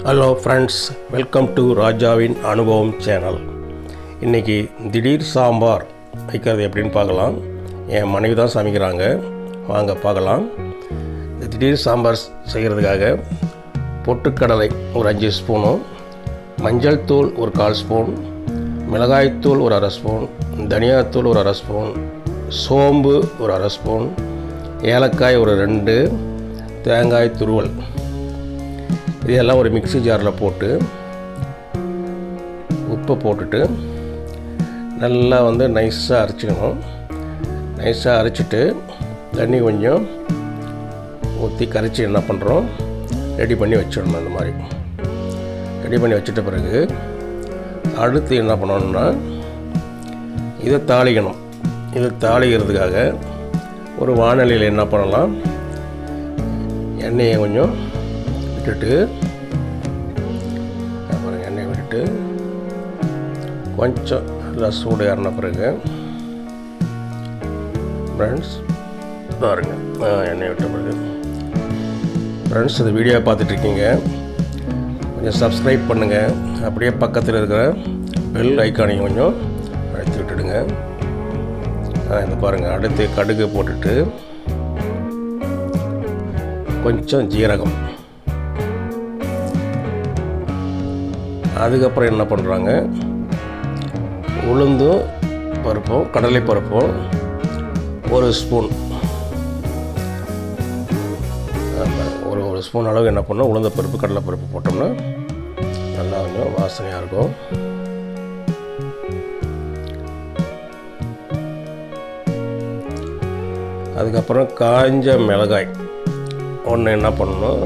Hello friends, welcome to ராஜாவின் அனுபவம் channel. இன்றைக்கி திடீர் சாம்பார் வைக்கிறது எப்படின்னு பார்க்கலாம். என் மனைவி தான் சமைக்கிறாங்க, வாங்க பார்க்கலாம். இந்த திடீர் சாம்பார் செய்கிறதுக்காக பொட்டுக்கடலை ஒரு 5 ஸ்பூனும், மஞ்சள் தூள் ஒரு 1/4 ஸ்பூன், மிளகாய்த்தூள் ஒரு 1/2 ஸ்பூன், தனியாத்தூள் ஒரு 1/2 ஸ்பூன், சோம்பு ஒரு 1/2 ஸ்பூன், ஏலக்காய் ஒரு 2, தேங்காய் துருவல், இதெல்லாம் ஒரு மிக்ஸி ஜாரில் போட்டு உப்பை போட்டுட்டு நல்லா நைஸாக அரைச்சிக்கணும். நைஸாக அரைச்சிட்டு தண்ணி கொஞ்சம் ஊற்றி கரைச்சி என்ன பண்ணுறோம், ரெடி பண்ணி வச்சிடணும். இந்த மாதிரி ரெடி பண்ணி வச்சிட்ட பிறகு அடுத்து என்ன பண்ணணும்னா இதை தாளிக்கணும். இதை தாளிக்கிறதுக்காக ஒரு வாணலியில் என்ன பண்ணலாம், எண்ணெயை கொஞ்சம் விட்டுட்டு அப்புறம் எண்ணெய் விட்டுட்டு கொஞ்சம் நல்லா சூடு ஏறின பிறகு ஃப்ரெண்ட்ஸ் பாருங்கள், எண்ணெய் விட்ட பிறகு ஃப்ரெண்ட்ஸ் இந்த வீடியோ பார்த்துட்ருக்கீங்க, கொஞ்சம் சப்ஸ்கிரைப் பண்ணுங்கள். அப்படியே பக்கத்தில் இருக்கிற பெல் ஐக்கானையும் கொஞ்சம் அழுத்தி விட்டுடுங்க. இதை பாருங்கள், அடுத்து கடுகு போட்டுட்டு கொஞ்சம் ஜீரகம், அதுக்கப்புறம் என்ன பண்ணுறாங்க, உளுந்தும் பருப்பும் கடலை பருப்பும் 1 ஸ்பூன், ஒரு ஸ்பூன் அளவு என்ன பண்ணோம், உளுந்த பருப்பு கடலை பருப்பு போட்டோம்னா நல்லா கொஞ்சம் வாசனையாக இருக்கும். அதுக்கப்புறம் காஞ்ச மிளகாய் ஒன்று என்ன பண்ணணும்,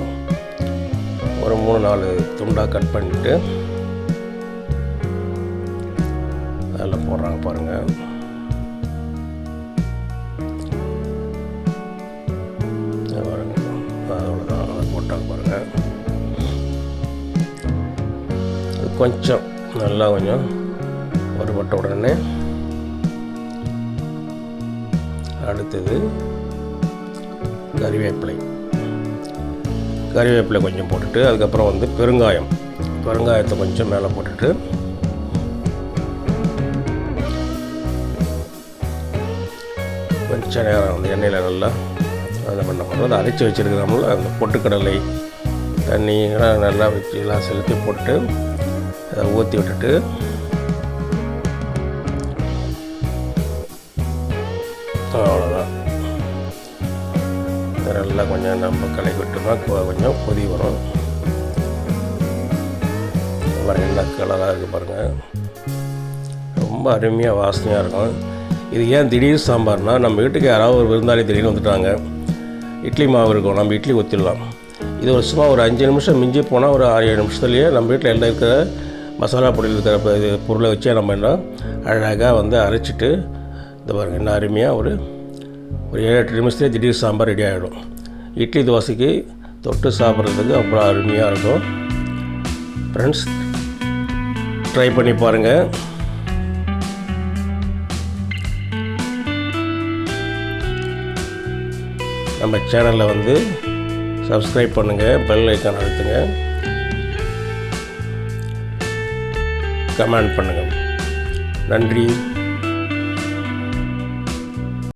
ஒரு 3-4 துண்டாக கட் பண்ணிவிட்டு அதில் போடுறாங்க பாருங்கள். அவ்வளோதான், அதை போட்டாங்க பாருங்கள். அது கொஞ்சம் நல்லா கொஞ்சம் ஒருபட்ட உடனே அடுத்தது கறிவேப்பிலை கொஞ்சம் போட்டுட்டு அதுக்கப்புறம் பெருங்காயத்தை கொஞ்சம் மேலே போட்டுட்டு கொஞ்சம் நேரம் அந்த எண்ணெயில் நல்லா அதை பண்ண போகிறோம். அதை அரைச்சி வச்சுருக்கிறோம்ல அந்த பொட்டுக்கடலை தண்ணியெல்லாம் நல்லா வச்சு எல்லாம் செலுத்தி போட்டு அதை ஊற்றி விட்டுட்டு அவ்வளோதான். நல்லா கொஞ்சம் நம்ம கலக்கி விட்டோம்னா கொஞ்சம் கொதி வரும். என்ன கலராக இருக்குது பாருங்கள், ரொம்ப அருமையாக வாசனையாக இருக்கும். இது ஏன் திடீர் சாம்பார்னால், நம்ம வீட்டுக்கு யாராவது ஒரு விருந்தாளி திடீர்னு வந்துட்டாங்க, இட்லி மாவு இருக்கும், நம்ம இட்லி ஊற்றிடலாம். இது ஒரு சும்மா ஒரு 5 நிமிஷம் மிஞ்சி போனால் ஒரு 6-7 நிமிஷத்துலேயே நம்ம வீட்டில் எல்லாம் இருக்கிற மசாலா பொடியில் இருக்கிற இது பொருளை வச்சே நம்ம என்ன அழகாக அரைச்சிட்டு இந்த பாருங்கள், என்ன அருமையாக ஒரு 7-8 நிமிஷத்துலேயே திடீர் சாம்பார் ரெடி ஆகிடும். இட்லி தோசைக்கு தொட்டு சாப்பிட்றதுக்கு அவ்வளோ அருமையாக இருக்கும். ஃப்ரெண்ட்ஸ், ட்ரை பண்ணி பாருங்கள். நம்ம சேனலில் சப்ஸ்கிரைப் பண்ணுங்கள், பெல் ஐக்கான் அழுத்துங்க, கமெண்ட் பண்ணுங்கள். நன்றி.